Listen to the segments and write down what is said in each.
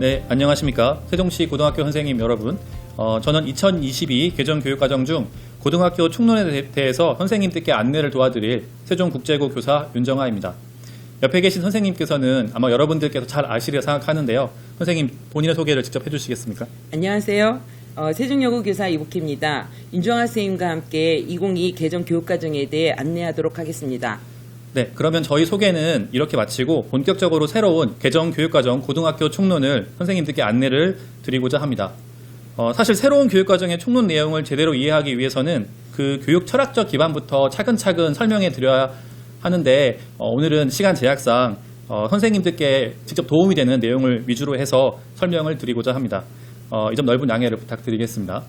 네, 안녕하십니까. 세종시 고등학교 선생님 여러분. 저는 2022 개정교육과정 중 고등학교 총론에 대해서 선생님들께 안내를 도와드릴 세종국제고 교사 윤정아입니다. 옆에 계신 선생님께서는 아마 여러분들께서 잘 아시리라 생각하는데요. 선생님 본인의 소개를 직접 해주시겠습니까? 안녕하세요. 세종여고 교사 이복희입니다. 윤정아 선생님과 함께 2022 개정교육과정에 대해 안내하도록 하겠습니다. 네, 그러면 저희 소개는 이렇게 마치고 본격적으로 새로운 개정교육과정 고등학교 총론을 선생님들께 안내를 드리고자 합니다. 사실 새로운 교육과정의 총론 내용을 제대로 이해하기 위해서는 그 교육 철학적 기반부터 차근차근 설명해 드려야 하는데 오늘은 시간 제약상 선생님들께 직접 도움이 되는 내용을 위주로 해서 설명을 드리고자 합니다. 이 점 넓은 양해를 부탁드리겠습니다.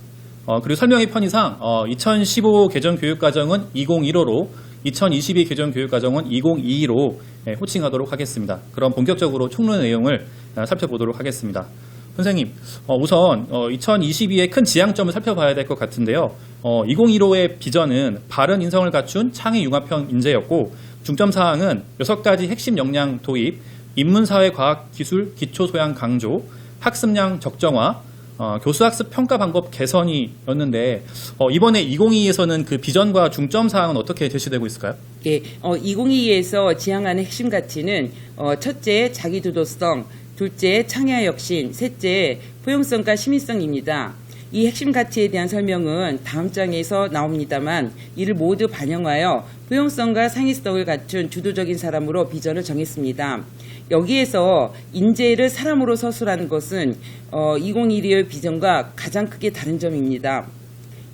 그리고 설명의 편의상 2015 개정교육과정은 2015로 2022 개정교육과정은 2022로 호칭하도록 하겠습니다. 그럼 본격적으로 총론 내용을 살펴보도록 하겠습니다. 선생님, 우선 2022의 큰 지향점을 살펴봐야 될 것 같은데요. 2015의 비전은 바른 인성을 갖춘 창의 융합형 인재였고 중점사항은 6가지 핵심 역량 도입, 인문사회 과학 기술 기초 소양 강조, 학습량 적정화, 교수학습 평가 방법 개선이었는데 이번에 2022에서는 그 비전과 중점사항은 어떻게 제시되고 있을까요? 예, 2022에서 지향하는 핵심 가치는 첫째, 자기주도성, 둘째, 창의화 혁신, 셋째, 포용성과 시민성입니다. 이 핵심 가치에 대한 설명은 다음 장에서 나옵니다만 이를 모두 반영하여 포용성과 상위성을 갖춘 주도적인 사람으로 비전을 정했습니다. 여기에서 인재를 사람으로 서술하는 것은 2022의 비전과 가장 크게 다른 점입니다.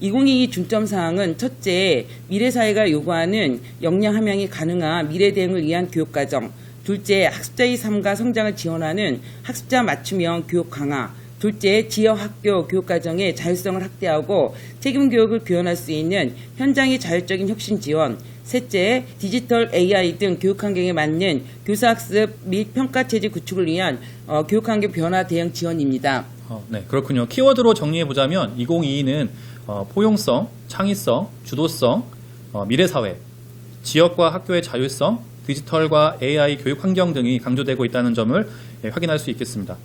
2022 중점사항은 첫째, 미래사회가 요구하는 역량 함양이 가능한 미래 대응을 위한 교육과정, 둘째, 학습자의 삶과 성장을 지원하는 학습자 맞춤형 교육 강화, 둘째, 지역학교 교육과정의 자율성을 확대하고 책임교육을 구현할 수 있는 현장의 자율적인 혁신 지원, 셋째, 디지털 AI 등 교육환경에 맞는 교사학습 및 평가체제 구축을 위한 교육환경 변화 대응 지원입니다. 네, 그렇군요. 키워드로 정리해보자면 2022는 포용성, 창의성, 주도성, 미래사회, 지역과 학교의 자율성, 디지털과 AI 교육 환경 등이 강조되고 있다는 점을 확인할 수 있겠습니다.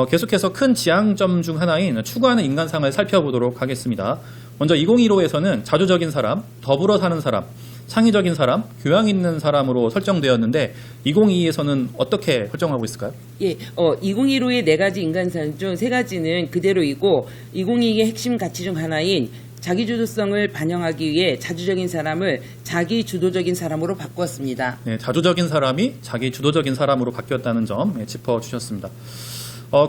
계속해서 큰 지향점 중 하나인 추구하는 인간상을 살펴보도록 하겠습니다. 먼저 2015에서는 자주적인 사람, 더불어 사는 사람, 창의적인 사람, 교양 있는 사람으로 설정되었는데 2022에서는 어떻게 설정하고 있을까요? 예, 2015의 4가지 인간상 중 3가지는 그대로이고 2022의 핵심 가치 중 하나인 자기주도성을 반영하기 위해 자주적인 사람을 자기주도적인 사람으로 바꾸었습니다. 네, 자주적인 사람이 자기주도적인 사람으로 바뀌었다는 점 짚어주셨습니다.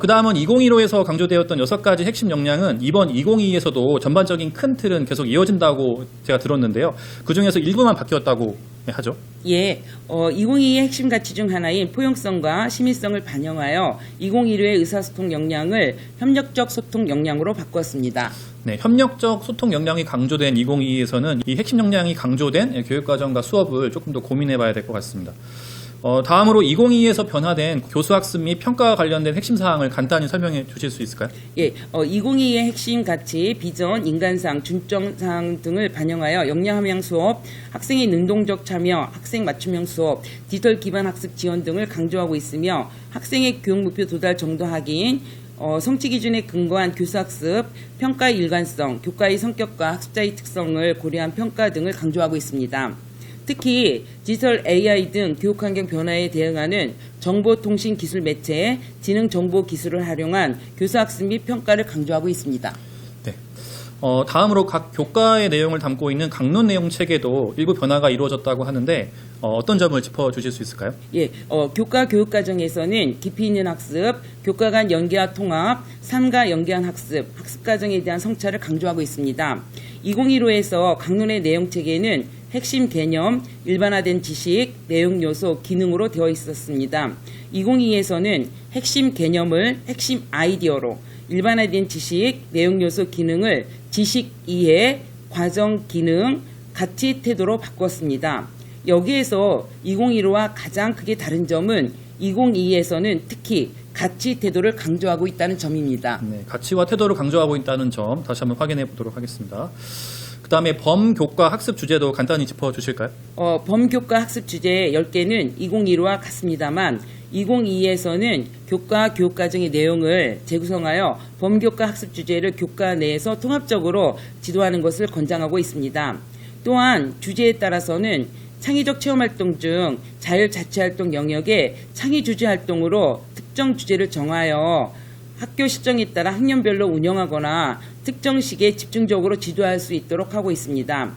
그 다음은 2015에서 강조되었던 6가지 핵심 역량은 이번 2022에서도 전반적인 큰 틀은 계속 이어진다고 제가 들었는데요. 그 중에서 일부만 바뀌었다고 하죠? 예, 2022의 핵심 가치 중 하나인 포용성과 시민성을 반영하여 2015의 의사소통 역량을 협력적 소통 역량으로 바꾸었습니다. 네, 협력적 소통 역량이 강조된 2022에서는 이 핵심 역량이 강조된 교육과정과 수업을 조금 더 고민해 봐야 될 것 같습니다. 다음으로 2022에서 변화된 교수학습 및 평가와 관련된 핵심 사항을 간단히 설명해 주실 수 있을까요? 예, 2022의 핵심 가치, 비전, 인간상, 중점사항 등을 반영하여 역량 함양 수업, 학생의 능동적 참여, 학생 맞춤형 수업, 디지털 기반 학습 지원 등을 강조하고 있으며 학생의 교육 목표 도달 정도 확인, 성취 기준에 근거한 교수학습, 평가의 일관성, 교과의 성격과 학습자의 특성을 고려한 평가 등을 강조하고 있습니다. 특히 디지털 AI 등 교육환경 변화에 대응하는 정보통신기술 매체, 지능정보기술을 활용한 교사학습 및 평가를 강조하고 있습니다. 네. 다음으로 각 교과의 내용을 담고 있는 강론 내용 체계도 일부 변화가 이루어졌다고 하는데 어떤 점을 짚어주실 수 있을까요? 예, 교과 교육과정에서는 깊이 있는 학습, 교과 간 연계와 통합, 삶과 연계한 학습, 학습과정에 대한 성찰을 강조하고 있습니다. 2015에서 강론의 내용 체계는 핵심 개념, 일반화된 지식, 내용 요소, 기능으로 되어 있었습니다. 2022에서는 핵심 개념을 핵심 아이디어로, 일반화된 지식, 내용 요소, 기능을 지식 이해, 과정 기능, 가치 태도로 바꿨습니다. 여기에서 2015와 가장 크게 다른 점은 2022에서는 특히 가치 태도를 강조하고 있다는 점입니다. 네, 가치와 태도를 강조하고 있다는 점 다시 한번 확인해 보도록 하겠습니다. 그 다음에 범교과 학습 주제도 간단히 짚어주실까요? 범교과 학습 주제 10개는 2015와 같습니다만 2022에서는 교과 교육과정의 내용을 재구성하여 범교과 학습 주제를 교과 내에서 통합적으로 지도하는 것을 권장하고 있습니다. 또한 주제에 따라서는 창의적 체험활동 중 자율자치활동 영역의 창의주제활동으로 특정 주제를 정하여 학교 실정에 따라 학년별로 운영하거나 특정 시기에 집중적으로 지도할 수 있도록 하고 있습니다.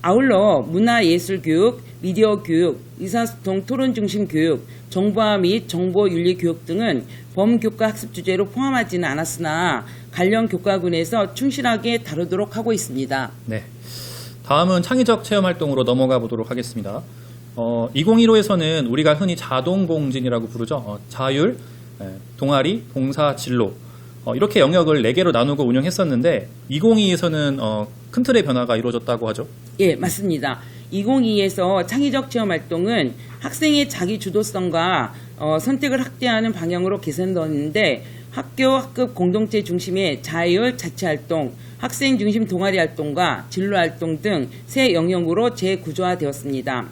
아울러 문화예술교육, 미디어교육, 의사소통 토론 중심 교육, 정보화 및 정보윤리 교육 등은 범교과 학습 주제로 포함하지는 않았으나 관련 교과군에서 충실하게 다루도록 하고 있습니다. 네. 다음은 창의적 체험 활동으로 넘어가 보도록 하겠습니다. 2015에서는 우리가 흔히 자동공진이라고 부르죠. 자율, 동아리, 봉사, 진로 이렇게 영역을 4개로 나누고 운영했었는데 2022에서는 큰 틀의 변화가 이루어졌다고 하죠. 예, 맞습니다. 2022에서 창의적 체험 활동은 학생의 자기 주도성과 선택을 확대하는 방향으로 개선되었는데 학교, 학급 공동체 중심의 자율 자치 활동, 학생 중심 동아리 활동과 진로 활동 등 세 영역으로 재구조화되었습니다.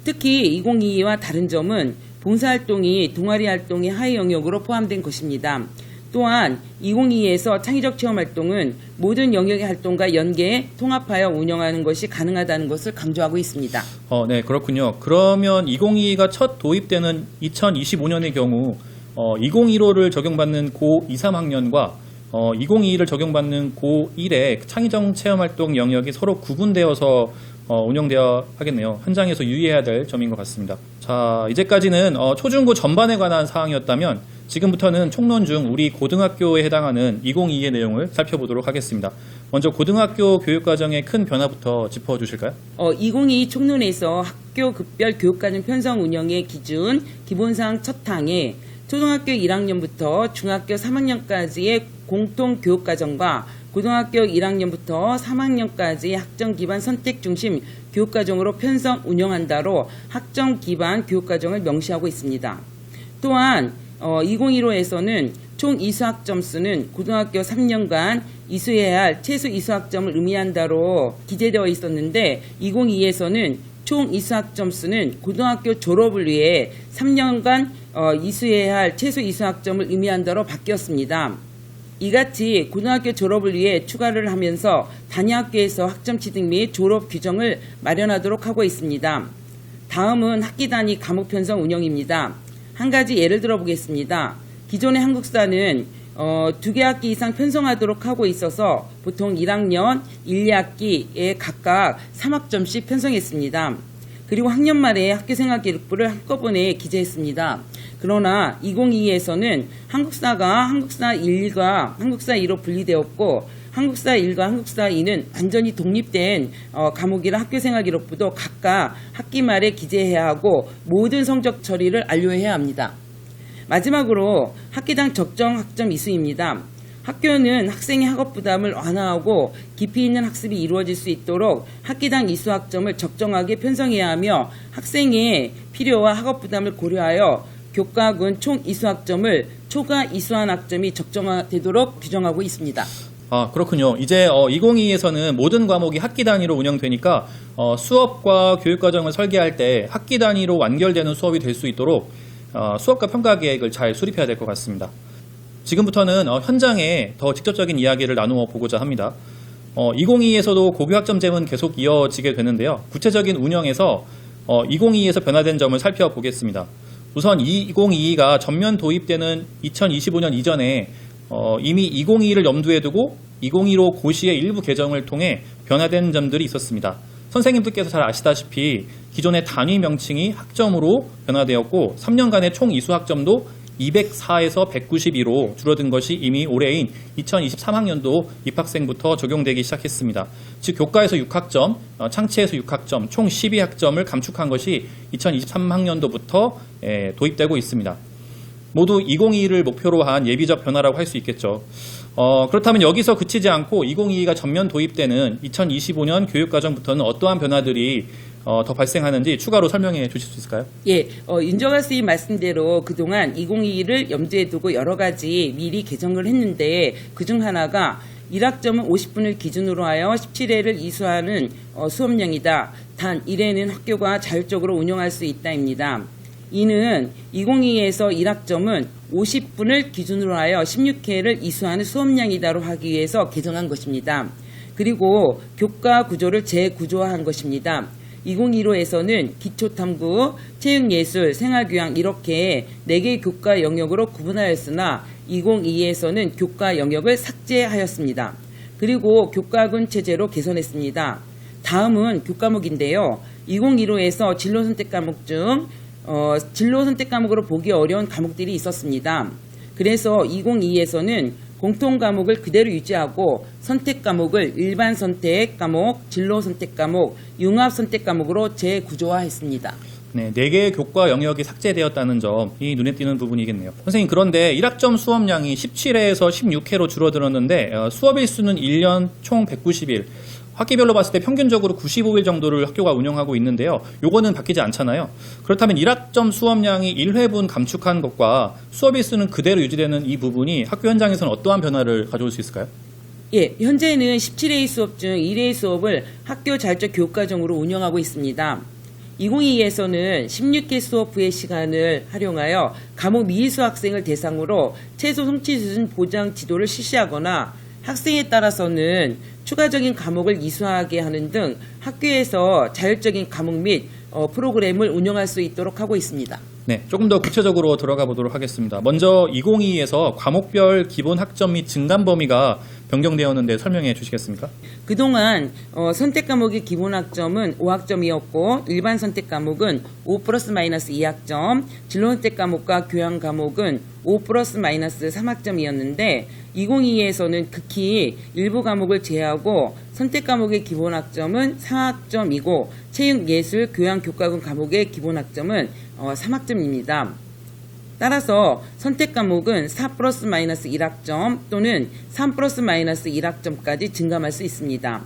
특히 2022와 다른 점은 봉사활동이 동아리 활동의 하위 영역으로 포함된 것입니다. 또한 2022에서 창의적 체험활동은 모든 영역의 활동과 연계해 통합하여 운영하는 것이 가능하다는 것을 강조하고 있습니다. 네, 그렇군요. 그러면 2022가 첫 도입되는 2025년의 경우 2015를 적용받는 고 2, 3학년과 2022를 적용받는 고 1의 창의적 체험활동 영역이 서로 구분되어서 운영되어야 하겠네요. 현장에서 유의해야 될 점인 것 같습니다. 자, 이제까지는 초중고 전반에 관한 사항이었다면 지금부터는 총론 중 우리 고등학교에 해당하는 2022의 내용을 살펴보도록 하겠습니다. 먼저 고등학교 교육과정의 큰 변화부터 짚어주실까요? 2022 총론에서 학교 급별 교육과정 편성 운영의 기준, 기본사항 첫 항에 초등학교 1학년부터 중학교 3학년까지의 공통교육과정과 고등학교 1학년부터 3학년까지의 학점 기반 선택 중심 교육과정으로 편성 운영한다로 학점 기반 교육과정을 명시하고 있습니다. 또한 2015에서는 총 이수학점 수는 고등학교 3년간 이수해야 할 최소 이수학점을 의미한다로 기재되어 있었는데 2022에서는 총 이수학점 수는 고등학교 졸업을 위해 3년간 이수해야 할 최소 이수학점을 의미한다로 바뀌었습니다. 이같이 고등학교 졸업을 위해 추가를 하면서 단위학교에서 학점 취득 및 졸업 규정을 마련하도록 하고 있습니다. 다음은 학기 단위 과목 편성 운영입니다. 한 가지 예를 들어 보겠습니다. 기존의 한국사는 2개 학기 이상 편성하도록 하고 있어서 보통 1학년, 1, 2학기에 각각 3학점씩 편성했습니다. 그리고 학년 말에 학교생활기록부를 한꺼번에 기재했습니다. 그러나 2022에서는 한국사가 한국사 1과 한국사 2로 분리되었고 한국사 1과 한국사 2는 완전히 독립된 과목이라 학교생활기록부도 각각 학기 말에 기재해야 하고 모든 성적 처리를 완료해야 합니다. 마지막으로 학기당 적정 학점 이수입니다. 학교는 학생의 학업 부담을 완화하고 깊이 있는 학습이 이루어질 수 있도록 학기당 이수 학점을 적정하게 편성해야 하며 학생의 필요와 학업 부담을 고려하여 교과군 총 이수 학점을 초과 이수한 학점이 적정화되도록 규정하고 있습니다. 아, 그렇군요. 이제 2022에서는 모든 과목이 학기 단위로 운영되니까 수업과 교육과정을 설계할 때 학기 단위로 완결되는 수업이 될 수 있도록 수업과 평가 계획을 잘 수립해야 될 것 같습니다. 지금부터는 현장에 더 직접적인 이야기를 나누어 보고자 합니다. 2022에서도 고교학점제는 계속 이어지게 되는데요. 구체적인 운영에서 2022에서 변화된 점을 살펴보겠습니다. 우선 2022가 전면 도입되는 2025년 이전에 이미 2022를 염두에 두고 2015 고시의 일부 개정을 통해 변화된 점들이 있었습니다. 선생님들께서 잘 아시다시피 기존의 단위 명칭이 학점으로 변화되었고 3년간의 총 이수 학점도 204에서 192로 줄어든 것이 이미 올해인 2023학년도 입학생부터 적용되기 시작했습니다. 즉 교과에서 6학점, 창치에서 6학점, 총 12학점을 감축한 것이 2023학년도부터 도입되고 있습니다. 모두 2022를 목표로 한 예비적 변화라고 할 수 있겠죠. 그렇다면 여기서 그치지 않고 2022가 전면 도입되는 2025년 교육과정부터는 어떠한 변화들이 더 발생하는지 추가로 설명해 주실 수 있을까요? 예, 윤정아 선생님 말씀대로 그동안 2022를 염두에 두고 여러 가지 미리 개정을 했는데 그중 하나가 1학점은 50분을 기준으로 하여 17회를 이수하는 수업량이다. 단 1회는 학교가 자율적으로 운영할 수 있다입니다. 이는 2022에서 1학점은 50분을 기준으로 하여 16회를 이수하는 수업량이다로 하기 위해서 개정한 것입니다. 그리고 교과 구조를 재구조화한 것입니다. 2015에서는 기초탐구, 체육예술, 생활교양 이렇게 4개의 교과 영역으로 구분하였으나 2022에서는 교과 영역을 삭제하였습니다. 그리고 교과군 체제로 개선했습니다. 다음은 교과목인데요. 2015에서 진로 선택 과목 중 진로 선택 과목으로 보기 어려운 과목들이 있었습니다. 그래서 2022에서는 공통 과목을 그대로 유지하고 선택 과목을 일반 선택 과목, 진로 선택 과목, 융합 선택 과목으로 재구조화했습니다. 네, 4개의 교과 영역이 삭제되었다는 점이 눈에 띄는 부분이겠네요. 선생님, 그런데 1학점 수업량이 17회에서 16회로 줄어들었는데 수업 일수는 1년 총 190일, 학기별로 봤을 때 평균적으로 95일 정도를 학교가 운영하고 있는데요. 요거는 바뀌지 않잖아요. 그렇다면 1학점 수업량이 1회분 감축한 것과 수업 일수는 그대로 유지되는 이 부분이 학교 현장에서는 어떠한 변화를 가져올 수 있을까요? 예, 현재는 17회의 수업 중 1회의 수업을 학교 자율적 교육과정으로 운영하고 있습니다. 2022에서는 16개 수업 후의 시간을 활용하여 과목 미이수 학생을 대상으로 최소 성취 수준 보장 지도를 실시하거나 학생에 따라서는 추가적인 과목을 이수하게 하는 등 학교에서 자율적인 과목 및 프로그램을 운영할 수 있도록 하고 있습니다. 네, 조금 더 구체적으로 들어가 보도록 하겠습니다. 먼저 2022에서 과목별 기본 학점 및 증감 범위가 변경되었는데 설명해 주시겠습니까? 그동안 선택 과목의 기본 학점은 5학점이었고 일반 선택 과목은 5 플러스 마이너스 2학점, 진로 선택 과목과 교양 과목은 5 플러스 마이너스 3학점이었는데 2022에서는 극히 일부 과목을 제외하고 선택 과목의 기본 학점은 4학점이고 체육, 예술, 교양, 교과군 과목의 기본 학점은 3학점입니다. 따라서 선택 과목은 4 플러스 마이너스 1학점 또는 3 플러스 마이너스 1학점까지 증감할 수 있습니다.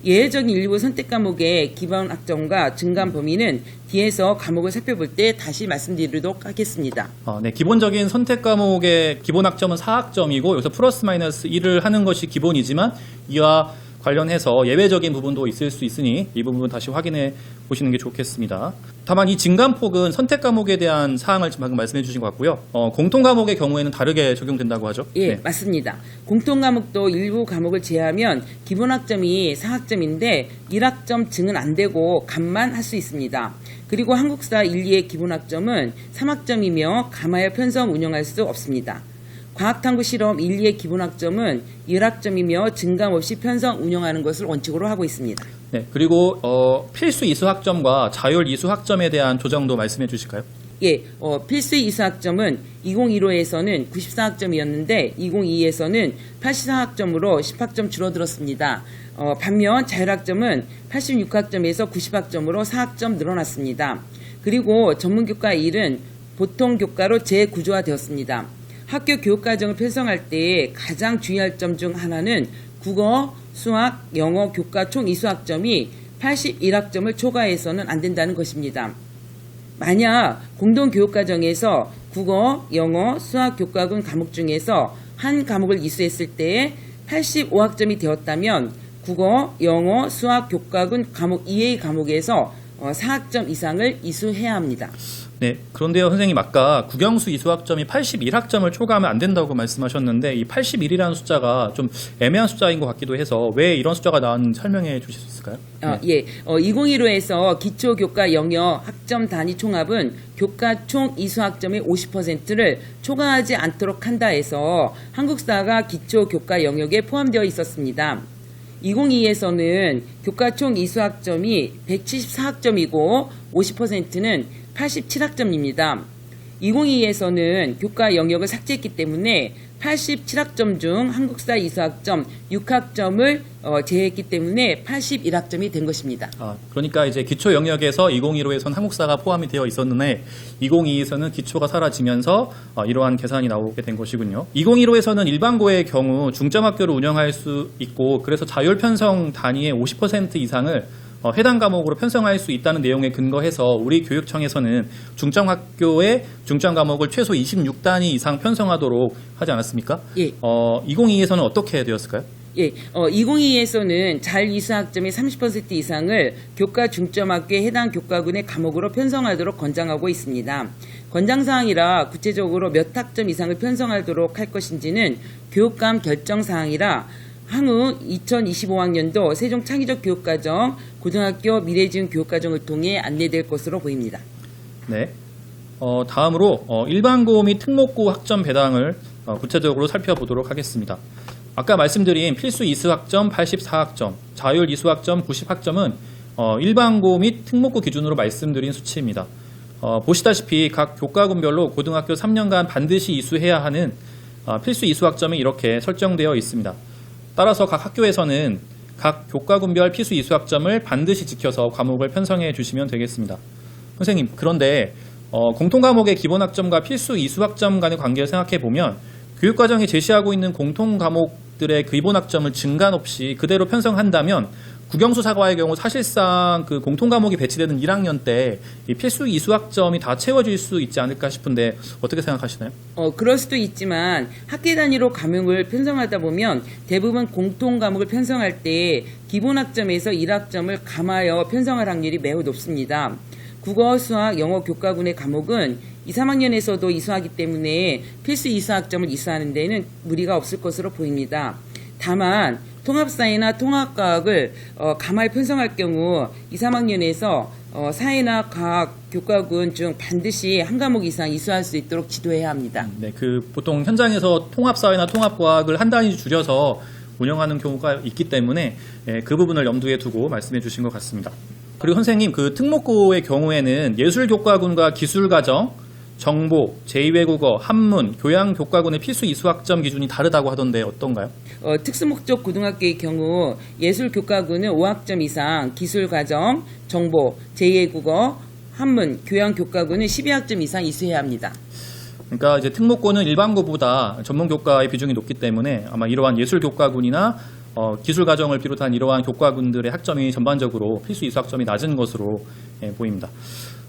예외적인 일부 선택 과목의 기본 학점과 증감 범위는 뒤에서 과목을 살펴볼 때 다시 말씀드리도록 하겠습니다. 네, 기본적인 선택 과목의 기본 학점은 4학점이고 여기서 플러스 마이너스 1을 하는 것이 기본이지만 이와 관련해서 예외적인 부분도 있을 수 있으니 이 부분 다시 확인해 보시는 게 좋겠습니다. 다만 이 증감폭은 선택 과목에 대한 사항을 방금 말씀해 주신 것 같고요. 공통 과목의 경우에는 다르게 적용된다고 하죠? 예, 네. 맞습니다. 공통 과목도 일부 과목을 제외하면 기본 학점이 4학점인데 1학점 증은 안 되고 감만 할 수 있습니다. 그리고 한국사 1, 2의 기본 학점은 3학점이며 감하여 편성 운영할 수 없습니다. 과학탐구 실험 1, 2의 기본 학점은 1학점이며 증감 없이 편성 운영하는 것을 원칙으로 하고 있습니다. 네, 그리고 필수 이수 학점과 자율 이수 학점에 대한 조정도 말씀해 주실까요? 예, 필수 이수 학점은 2015에서는 94학점이었는데 2022에서는 84학점으로 10학점 줄어들었습니다. 반면 자율학점은 86학점에서 90학점으로 4학점 늘어났습니다. 그리고 전문교과 1은 보통 교과로 재구조화되었습니다. 학교 교육과정을 편성할 때 가장 주의할 점 중 하나는 국어, 수학, 영어, 교과 총 이수학점이 81학점을 초과해서는 안 된다는 것입니다. 만약 공동교육과정에서 국어, 영어, 수학, 교과군 과목 중에서 한 과목을 이수했을 때 85학점이 되었다면 국어, 영어, 수학, 교과군 과목 이외의 과목에서 4학점 이상을 이수해야 합니다. 네, 그런데요, 선생님 아까 국영수 이수학점이 81학점을 초과하면 안 된다고 말씀하셨는데 이 81이라는 숫자가 좀 애매한 숫자인 것 같기도 해서 왜 이런 숫자가 나왔는지 설명해 주실 수 있을까요? 예, 2015에서 기초교과 영역 학점 단위 총합은 교과 총 이수학점의 50%를 초과하지 않도록 한다 해서 한국사가 기초교과 영역에 포함되어 있었습니다. 2022에서는 교과 총 이수학점이 174학점이고 50%는 87학점입니다. 2022에서는 교과 영역을 삭제했기 때문에 87학점 중 한국사 이수학점 6학점을 제외했기 때문에 81학점이 된 것입니다. 그러니까 이제 기초 영역에서 2015에서는 한국사가 포함이 되어 있었는데 2022에서는 기초가 사라지면서 이러한 계산이 나오게 된 것이군요. 2015에서는 일반고의 경우 중점학교를 운영할 수 있고 그래서 자율 편성 단위의 50% 이상을 해당 과목으로 편성할 수 있다는 내용에 근거해서 우리 교육청에서는 중점학교의 중점 과목을 최소 26단위 이상 편성하도록 하지 않았습니까? 예. 2022에서는 어떻게 되었을까요? 예, 2022에서는 잘 이수학점의 30% 이상을 교과 중점학교의 해당 교과군의 과목으로 편성하도록 권장하고 있습니다. 권장사항이라 구체적으로 몇 학점 이상을 편성하도록 할 것인지는 교육감 결정사항이라 향후 2025학년도 세종 창의적 교육과정 고등학교 미래지원 교육과정을 통해 안내될 것으로 보입니다. 네. 다음으로 일반고 및 특목고 학점 배당을 구체적으로 살펴보도록 하겠습니다. 아까 말씀드린 필수 이수학점 84학점, 자율 이수학점 90학점은 일반고 및 특목고 기준으로 말씀드린 수치입니다. 보시다시피 각 교과군별로 고등학교 3년간 반드시 이수해야 하는 필수 이수학점이 이렇게 설정되어 있습니다. 따라서 각 학교에서는 각 교과군별 필수 이수학점을 반드시 지켜서 과목을 편성해 주시면 되겠습니다. 선생님, 그런데 공통과목의 기본학점과 필수 이수학점 간의 관계를 생각해 보면 교육과정이 제시하고 있는 공통과목들의 기본학점을 증간 없이 그대로 편성한다면 국영수 사과의 경우 사실상 그 공통과목이 배치되는 1학년 때 이 필수 이수학점이 다 채워질 수 있지 않을까 싶은데 어떻게 생각하시나요? 그럴 수도 있지만 학기 단위로 과목을 편성하다 보면 대부분 공통과목을 편성할 때 기본학점에서 1학점을 감하여 편성할 확률이 매우 높습니다. 국어, 수학, 영어 교과군의 과목은 2, 3학년에서도 이수하기 때문에 필수 이수학점을 이수하는 데는 무리가 없을 것으로 보입니다. 다만 통합사회나 통합과학을 감하여 편성할 경우 2, 3학년에서 사회나 과학 교과군 중 반드시 한 과목 이상 이수할 수 있도록 지도해야 합니다. 네, 보통 현장에서 통합사회나 통합과학을 한 단위 줄여서 운영하는 경우가 있기 때문에 그 부분을 염두에 두고 말씀해 주신 것 같습니다. 그리고 선생님, 그 특목고의 경우에는 예술교과군과 기술과정, 정보, 제2외국어, 한문, 교양교과군의 필수 이수학점 기준이 다르다고 하던데 어떤가요? 특수목적 고등학교의 경우 예술교과군은 5학점 이상, 기술과정, 정보, 제2외국어, 한문, 교양교과군은 12학점 이상 이수해야 합니다. 그러니까 이제 특목고는 일반고보다 전문교과의 비중이 높기 때문에 아마 이러한 예술교과군이나 기술과정을 비롯한 이러한 교과군들의 학점이 전반적으로 필수 이수학점이 낮은 것으로 보입니다.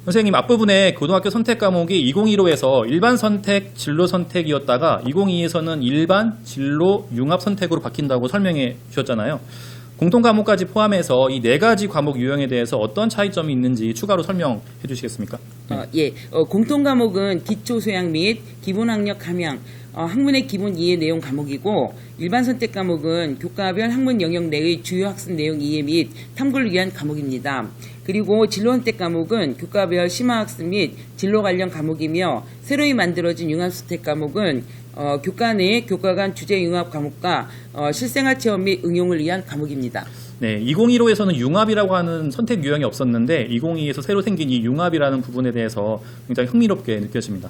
선생님, 앞부분에 고등학교 선택 과목이 2015에서 일반 선택, 진로 선택이었다가 2022에서는 일반, 진로, 융합 선택으로 바뀐다고 설명해 주셨잖아요. 공통 과목까지 포함해서 이 4가지 과목 유형에 대해서 어떤 차이점이 있는지 추가로 설명해 주시겠습니까? 공통 과목은 기초 소양 및 기본 학력 함양, 학문의 기본 이해 내용 과목이고 일반 선택 과목은 교과별 학문 영역 내의 주요 학습 내용 이해 및 탐구를 위한 과목입니다. 그리고 진로 선택 과목은 교과별 심화 학습 및 진로 관련 과목이며 새로이 만들어진 융합 선택 과목은 교과 내 교과 간 주제 융합 과목과 실생활 체험 및 응용을 위한 과목입니다. 네, 2015에서는 융합이라고 하는 선택 유형이 없었는데 2022에서 새로 생긴 이 융합이라는 부분에 대해서 굉장히 흥미롭게 느껴집니다.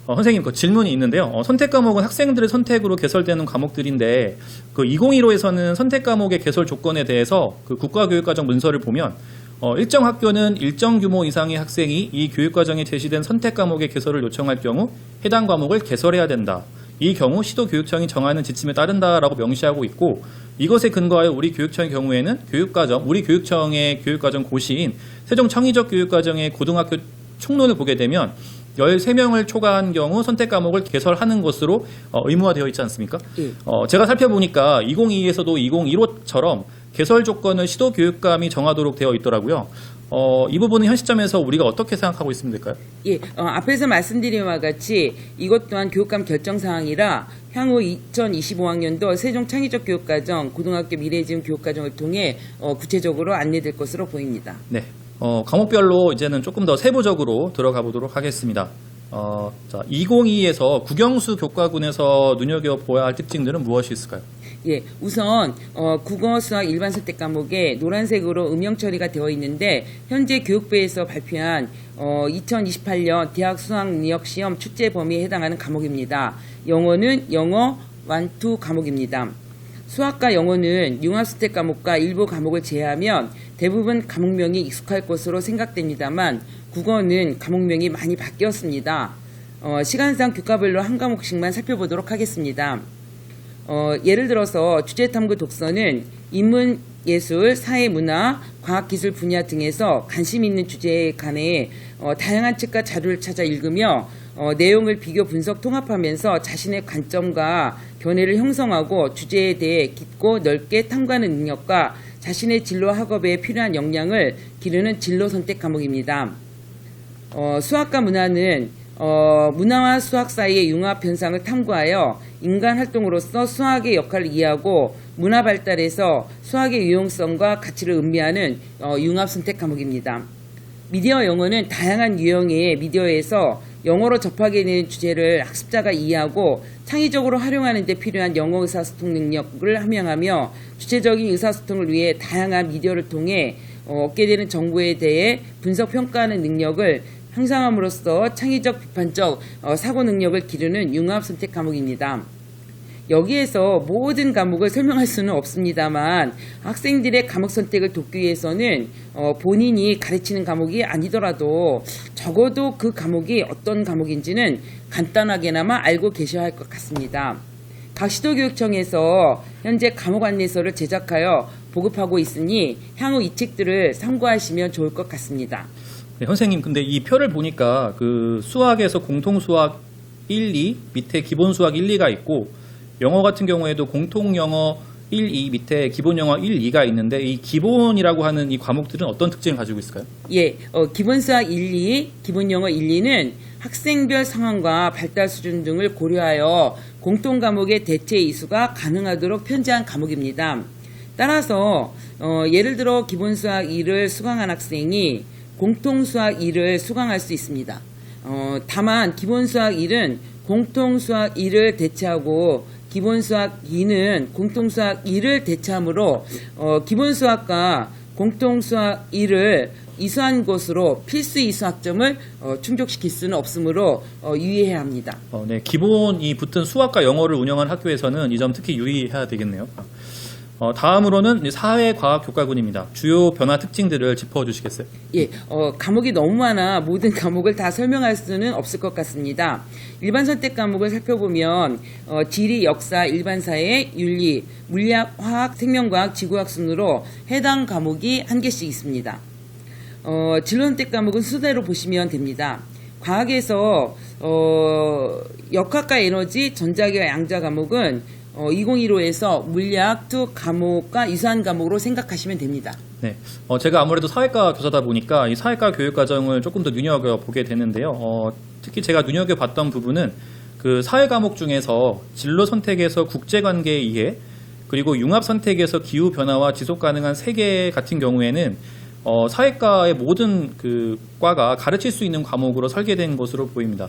선생님, 그 질문이 있는데요. 선택 과목은 학생들의 선택으로 개설되는 과목들인데 그 2015에서는 선택 과목의 개설 조건에 대해서 그 국가교육과정 문서를 보면 일정 학교는 일정 규모 이상의 학생이 이 교육과정에 제시된 선택 과목의 개설을 요청할 경우 해당 과목을 개설해야 된다. 이 경우 시도교육청이 정하는 지침에 따른다라고 명시하고 있고 이것에 근거하여 우리 교육청의 경우에는 우리 교육청의 교육과정 고시인 세종창의적 교육과정의 고등학교 총론을 보게 되면 13명을 초과한 경우 선택 과목을 개설하는 것으로 의무화되어 있지 않습니까? 제가 살펴보니까 2022에서도 2015처럼 개설 조건을 시도교육감이 정하도록 되어 있더라고요. 이 부분은 현 시점에서 우리가 어떻게 생각하고 있으면 될까요? 앞에서 말씀드린 바와 같이 이것 또한 교육감 결정사항이라 향후 2025학년도 세종창의적 교육과정 고등학교 미래지원 교육과정을 통해 구체적으로 안내될 것으로 보입니다. 네. 과목별로 이제는 조금 더 세부적으로 들어가 보도록 하겠습니다. 2022에서 국영수 교과군에서 눈여겨보아야 할 특징들은 무엇이 있을까요? 우선 국어, 수학, 일반 선택 과목에 노란색으로 음영 처리가 되어 있는데 현재 교육부에서 발표한 2028년 대학 수학능력시험 출제 범위에 해당하는 과목입니다. 영어는 영어 1, 2 과목입니다. 수학과 영어는 융합 선택 과목과 일부 과목을 제외하면 대부분 과목명이 익숙할 것으로 생각됩니다만 국어는 과목명이 많이 바뀌었습니다. 시간상 교과별로 한 과목씩만 살펴보도록 하겠습니다. 예를 들어서 주제탐구 독서는 인문예술, 사회문화, 과학기술 분야 등에서 관심 있는 주제에 관해 다양한 책과 자료를 찾아 읽으며 내용을 비교 분석 통합하면서 자신의 관점과 견해를 형성하고 주제에 대해 깊고 넓게 탐구하는 능력과 자신의 진로 학업에 필요한 역량을 기르는 진로 선택 과목입니다. 수학과 문화는 문화와 수학 사이의 융합 현상을 탐구하여 인간 활동으로서 수학의 역할을 이해하고 문화 발달에서 수학의 유용성과 가치를 음미하는 융합 선택 과목입니다. 미디어 영어는 다양한 유형의 미디어에서 영어로 접하게 되는 주제를 학습자가 이해하고 창의적으로 활용하는 데 필요한 영어 의사소통 능력을 함양하며 주체적인 의사소통을 위해 다양한 미디어를 통해 얻게 되는 정보에 대해 분석 평가하는 능력을 향상함으로써 창의적 비판적 사고 능력을 기르는 융합 선택 과목입니다. 여기에서 모든 과목을 설명할 수는 없습니다만 학생들의 과목 선택을 돕기 위해서는 본인이 가르치는 과목이 아니더라도 적어도 그 과목이 어떤 과목인지는 간단하게나마 알고 계셔야 할 것 같습니다. 각 시도교육청에서 현재 과목 안내서를 제작하여 보급하고 있으니 향후 이 책들을 참고하시면 좋을 것 같습니다. 네, 선생님, 근데 이 표를 보니까 그 수학에서 공통수학 1, 2 밑에 기본수학 1, 2가 있고 영어 같은 경우에도 공통영어 1, 2 밑에 기본영어 1, 2가 있는데 이 기본이라고 하는 이 과목들은 어떤 특징을 가지고 있을까요? 예, 기본수학 1, 2, 기본영어 1, 2는 학생별 상황과 발달 수준 등을 고려하여 공통 과목의 대체 이수가 가능하도록 편제한 과목입니다. 따라서 예를 들어 기본수학 2를 수강한 학생이 공통수학 2를 수강할 수 있습니다. 다만 기본수학 1은 공통수학 2를 대체하고 기본수학 2는 공통수학 2를 대체하므로 기본수학과 공통수학 2를 이수한 것으로 필수 이수 학점을 충족시킬 수는 없으므로 유의해야 합니다. 네, 기본이 붙은 수학과 영어를 운영한 학교에서는 이 점 특히 유의해야 되겠네요. 다음으로는 사회과학교과군입니다. 주요 변화 특징들을 짚어주시겠어요? 예, 과목이 너무 많아 모든 과목을 다 설명할 수는 없을 것 같습니다. 일반 선택 과목을 살펴보면 지리, 역사, 일반사회, 윤리, 물리학, 화학, 생명과학, 지구학 순으로 해당 과목이 한 개씩 있습니다. 진로 선택 과목은 순서대로 보시면 됩니다. 과학에서 역학과 에너지, 전자기와 양자 과목은 2015에서 물리학 2 과목과 유사한 과목으로 생각하시면 됩니다. 네, 제가 아무래도 사회과 교사다 보니까 이 사회과 교육 과정을 조금 더 눈여겨보게 되는데요. 특히 제가 눈여겨봤던 부분은 그 사회 과목 중에서 진로 선택에서 국제관계 이해, 그리고 융합 선택에서 기후 변화와 지속 가능한 세계 같은 경우에는 사회과의 모든 그 과가 가르칠 수 있는 과목으로 설계된 것으로 보입니다.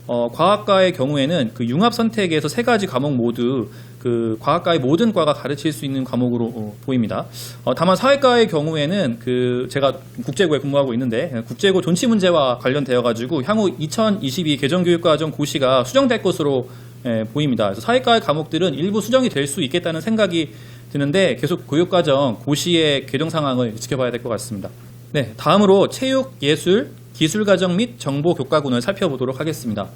과학과의 경우에는 그 융합 선택에서 세 가지 과목 모두 그 과학과의 모든 과가 가르칠 수 있는 과목으로 보입니다. 다만 사회과의 경우에는 그 제가 국제고에 근무하고 있는데 국제고 존치 문제와 관련되어 가지고 향후 2022 개정교육과정 고시가 수정될 것으로 보입니다. 그래서 사회과의 과목들은 일부 수정이 될 수 있겠다는 생각이 드는데 계속 교육과정 고시의 개정 상황을 지켜봐야 될 것 같습니다. 네, 다음으로 체육, 예술, 기술과정 및 정보교과군을 살펴보도록 하겠습니다.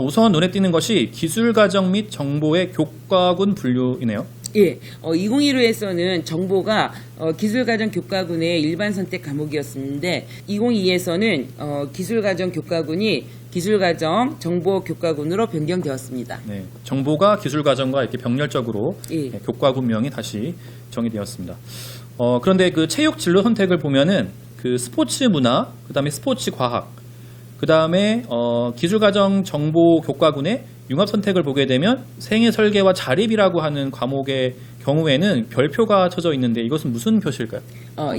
우선 눈에 띄는 것이 기술과정 및 정보의 교과군 분류이네요. 예, 2015에서는 정보가 기술과정 교과군의 일반 선택 과목이었는데 2022에서는 기술과정 교과군이 기술과정 정보 교과군으로 변경되었습니다. 네, 정보가 기술과정과 이렇게 병렬적으로 예. 교과군명이 다시 정의되었습니다. 그런데 그 체육 진로 선택을 보면은 그 스포츠 문화, 그 다음에 스포츠 과학, 그 다음에 기술과정 정보 교과군의 융합 선택을 보게 되면 생애 설계와 자립이라고 하는 과목의 경우에는 별표가 쳐져 있는데 이것은 무슨 표시일까요?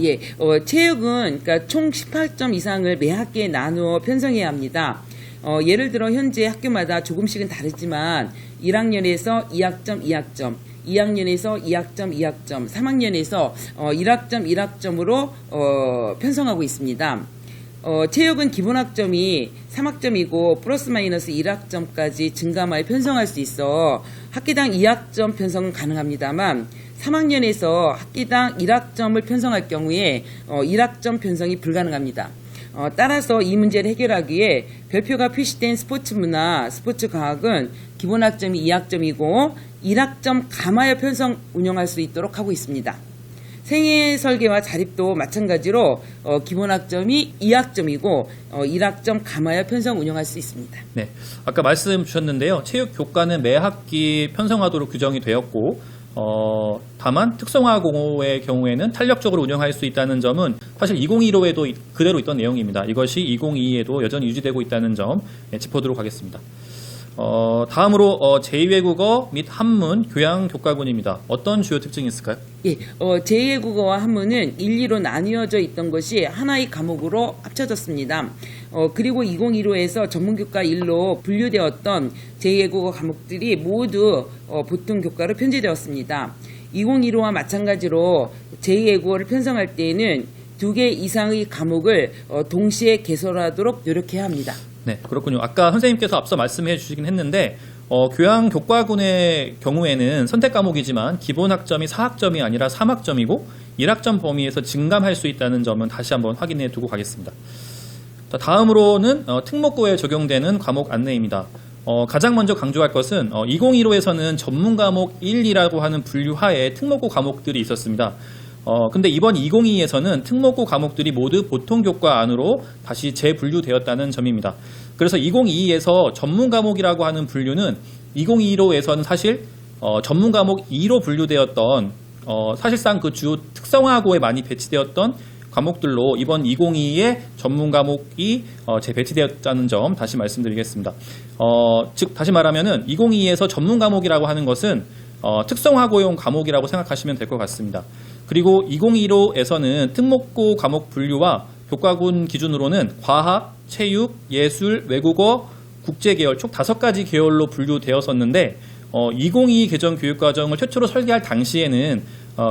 예, 체육은 그러니까 총 18점 이상을 매 학기에 나누어 편성해야 합니다. 예를 들어 현재 학교마다 조금씩은 다르지만 1학년에서 2학점, 2학점, 2학년에서 2학점, 2학점, 3학년에서 1학점, 1학점으로 편성하고 있습니다. 체육은 기본 학점이 3학점이고 플러스 마이너스 1학점까지 증감하여 편성할 수 있어 학기당 2학점 편성은 가능합니다만 3학년에서 학기당 1학점을 편성할 경우에 1학점 편성이 불가능합니다. 따라서 이 문제를 해결하기 위해 별표가 표시된 스포츠 문화, 스포츠 과학은 기본 학점이 2학점이고 1학점 감하여 편성 운영할 수 있도록 하고 있습니다. 생애 설계와 자립도 마찬가지로 기본학점이 2학점이고 1학점 감하여 편성 운영할 수 있습니다. 네, 아까 말씀 주셨는데요. 체육 교과는 매 학기 편성하도록 규정이 되었고 다만 특성화 공호의 경우에는 탄력적으로 운영할 수 있다는 점은 사실 2015에도 그대로 있던 내용입니다. 이것이 2022에도 여전히 유지되고 있다는 점 짚어두도록 하겠습니다. 다음으로 제2외국어 및 한문 교양 교과군입니다. 어떤 주요 특징이 있을까요? 예, 제2의 국어와 한문은 1, 2로 나뉘어져 있던 것이 하나의 과목으로 합쳐졌습니다. 그리고 2015에서 전문교과 1로 분류되었던 제2의 국어 과목들이 모두 보통 교과로 편제되었습니다. 2015와 마찬가지로 제2의 국어를 편성할 때에는 2개 이상의 과목을 동시에 개설하도록 노력해야 합니다. 네, 그렇군요. 아까 선생님께서 앞서 말씀해 주시긴 했는데 교양 교과군의 경우에는 선택 과목이지만 기본 학점이 4학점이 아니라 3학점이고 1학점 범위에서 증감할 수 있다는 점은 다시 한번 확인해 두고 가겠습니다. 자, 다음으로는 특목고에 적용되는 과목 안내입니다. 가장 먼저 강조할 것은 2015에서는 전문 과목 1, 2라고 하는 분류하에 특목고 과목들이 있었습니다. 근데 이번 2022에서는 특목고 과목들이 모두 보통 교과 안으로 다시 재분류되었다는 점입니다. 그래서 2022에서 전문 과목이라고 하는 분류는 2025에서는 사실 전문 과목 2로 분류되었던 사실상 그 주요 특성화고에 많이 배치되었던 과목들로 이번 2022에 전문 과목이 재배치되었다는 점 다시 말씀드리겠습니다. 즉 다시 말하면은 2022에서 전문 과목이라고 하는 것은 특성화고용 과목이라고 생각하시면 될 것 같습니다. 그리고 2015에서는 특목고 과목 분류와 교과군 기준으로는 과학, 체육, 예술, 외국어, 국제계열 총 5가지 계열로 분류되었었는데 2022 개정 교육과정을 최초로 설계할 당시에는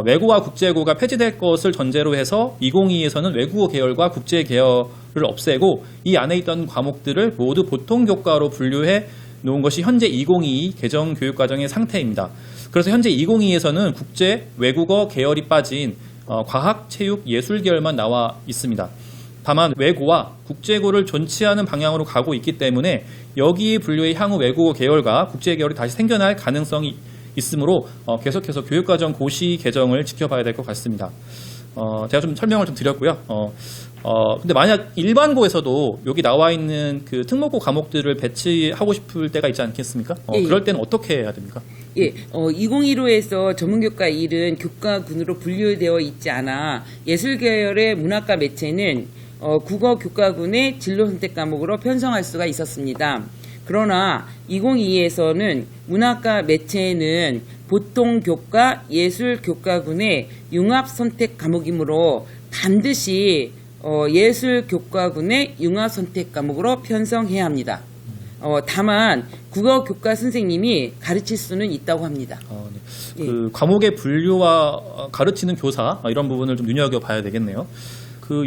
외고와 국제고가 폐지될 것을 전제로 해서 2022에서는 외국어 계열과 국제 계열을 없애고 이 안에 있던 과목들을 모두 보통 교과로 분류해 놓은 것이 현재 2022 개정 교육과정의 상태입니다. 그래서 현재 2022에서는 국제, 외국어 계열이 빠진 과학, 체육, 예술 계열만 나와 있습니다. 다만 외고와 국제고를 존치하는 방향으로 가고 있기 때문에 여기 분류의 향후 외국어 계열과 국제 계열이 다시 생겨날 가능성이 있으므로 계속해서 교육과정 고시 개정을 지켜봐야 될 것 같습니다. 제가 좀 설명을 좀 드렸고요. 근데 만약 일반고에서도 여기 나와 있는 그 특목고 과목들을 배치하고 싶을 때가 있지 않겠습니까? 예. 그럴 때는 어떻게 해야 됩니까? 예, 2015에서 전문교과 1은 교과군으로 분류되어 있지 않아 예술계열의 문학과 매체는 국어 교과군의 진로 선택 과목으로 편성할 수가 있었습니다. 그러나 2022에서는 문학과 매체는 보통 교과, 예술 교과군의 융합 선택 과목이므로 반드시 예술 교과군의 융합 선택 과목으로 편성해야 합니다. 다만 국어 교과 선생님이 가르칠 수는 있다고 합니다. 네. 그 과목의 분류와 가르치는 교사 이런 부분을 좀 눈여겨봐야 되겠네요.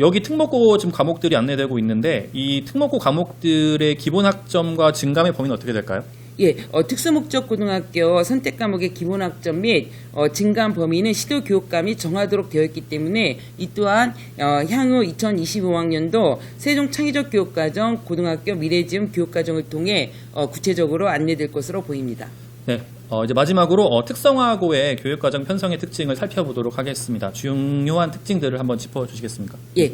여기 특목고 지금 과목들이 안내되고 있는데 이 특목고 과목들의 기본 학점과 증감의 범위는 어떻게 될까요? 예, 특수목적 고등학교 선택 과목의 기본 학점 및 증감 범위는 시도교육감이 정하도록 되어 있기 때문에 이 또한 향후 2025학년도 세종 창의적 교육과정 고등학교 미래지음 교육과정을 통해 구체적으로 안내될 것으로 보입니다. 네, 이제 마지막으로 특성화고의 교육과정 편성의 특징을 살펴보도록 하겠습니다. 중요한 특징들을 한번 짚어주시겠습니까? 예,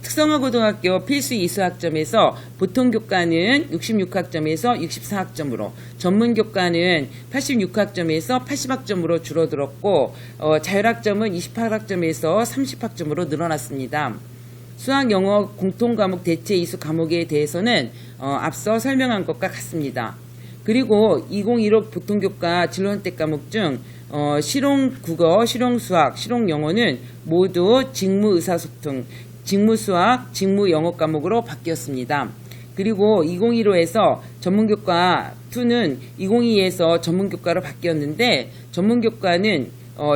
특성화고등학교 필수 이수학점에서 보통 교과는 66학점에서 64학점으로, 전문 교과는 86학점에서 80학점으로 줄어들었고, 자율학점은 28학점에서 30학점으로 늘어났습니다. 수학, 영어 공통과목 대체 이수 과목에 대해서는 앞서 설명한 것과 같습니다. 그리고 2015 보통교과 진로선택 과목 중 실용국어, 실용수학, 실용영어는 모두 직무의사소통, 직무수학, 직무영어 과목으로 바뀌었습니다. 그리고 2015에서 전문교과 2는 2022에서 전문교과로 바뀌었는데 전문교과는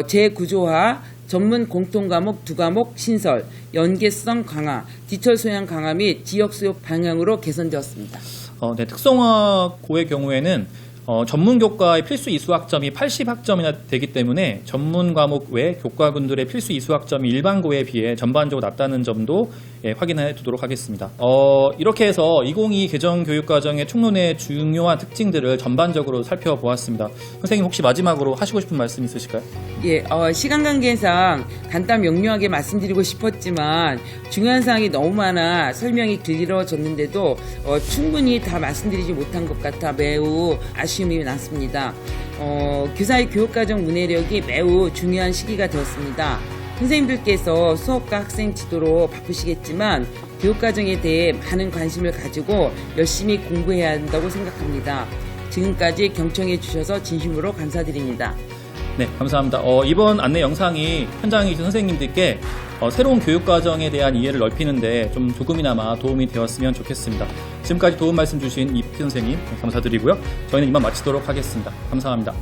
재구조화, 전문 공통과목 2과목 신설, 연계성 강화, 디지털 소양 강화 및 지역 수요 방향으로 개선되었습니다. 네, 특성화고의 경우에는 전문 교과의 필수 이수학점이 80학점이나 되기 때문에 전문 과목 외 교과군들의 필수 이수학점이 일반고에 비해 전반적으로 낮다는 점도 확인해 두도록 하겠습니다. 이렇게 해서 2022 개정교육과정의 총론의 중요한 특징들을 전반적으로 살펴보았습니다. 선생님 혹시 마지막으로 하시고 싶은 말씀 있으실까요? 예, 시간 관계상 간단 명료하게 말씀드리고 싶었지만 중요한 사항이 너무 많아 설명이 길어졌는데도 충분히 다 말씀드리지 못한 것 같아 매우 아쉬움이 났습니다. 교사의 교육과정 문해력이 매우 중요한 시기가 되었습니다. 선생님들께서 수업과 학생 지도로 바쁘시겠지만 교육과정에 대해 많은 관심을 가지고 열심히 공부해야 한다고 생각합니다. 지금까지 경청해 주셔서 진심으로 감사드립니다. 네, 감사합니다. 이번 안내 영상이 현장에 계신 선생님들께 새로운 교육과정에 대한 이해를 넓히는데 좀 조금이나마 도움이 되었으면 좋겠습니다. 지금까지 도움 말씀 주신 이필 선생님 감사드리고요. 저희는 이만 마치도록 하겠습니다. 감사합니다.